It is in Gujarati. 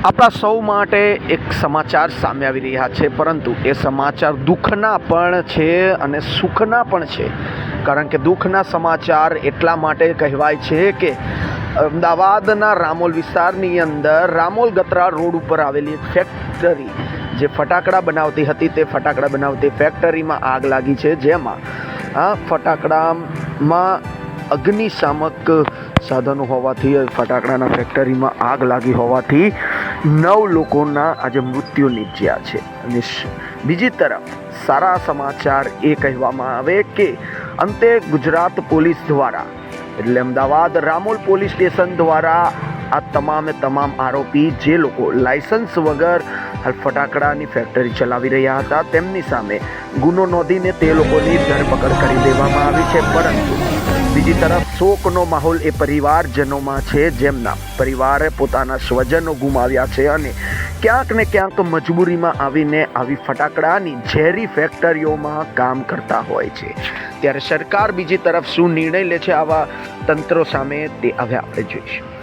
આપણા સૌ માટે એક સમાચાર સામે આવી રહ્યા છે, પરંતુ એ સમાચાર દુઃખના પણ છે અને સુખના પણ છે. કારણ કે દુઃખના સમાચાર એટલા માટે કહેવાય છે કે અમદાવાદના રામોલ વિસ્તારની અંદર રામોલ ગત્રા રોડ ઉપર આવેલી એક ફેક્ટરી જે ફટાકડા બનાવતી હતી, તે ફટાકડા બનાવતી ફેક્ટરીમાં આગ લાગી છે, જેમાં ફટાકડામાં અગ્નિશામક સાધનો હોવાથી ફટાકડાના ફેક્ટરીમાં આગ લાગી હોવાથી 9 લોકોના આજે મૃત્યુ નિપજ્યા છે. અને બીજી તરફ સારા સમાચાર એ કહેવામાં આવે કે અંતે ગુજરાત પોલીસ દ્વારા, એટલે અમદાવાદ રામોલ પોલીસ સ્ટેશન દ્વારા આ તમામ આરોપી જે લોકો લાયસન્સ વગર હાલ ફટાકડાની ફેક્ટરી ચલાવી રહ્યા હતા, તેમની સામે ગુનો નોંધીને તે લોકોની ધરપકડ કરી દેવામાં આવી છે. પરંતુ બીજી તરફ શોકનો માહોલ એ પરિવારજનોમાં છે, જેમના પરિવારે પોતાના સ્વજનો ગુમાવ્યા છે અને ક્યાંક ને ક્યાંક મજબૂરીમાં આવીને આવી ફટાકડાની ઝેરી ફેક્ટરીઓમાં કામ કરતા હોય છે. ત્યારે સરકાર બીજી તરફ શું નિર્ણય લે છે આવા તંત્રો સામે, તે હવે આપણે જોઈશું.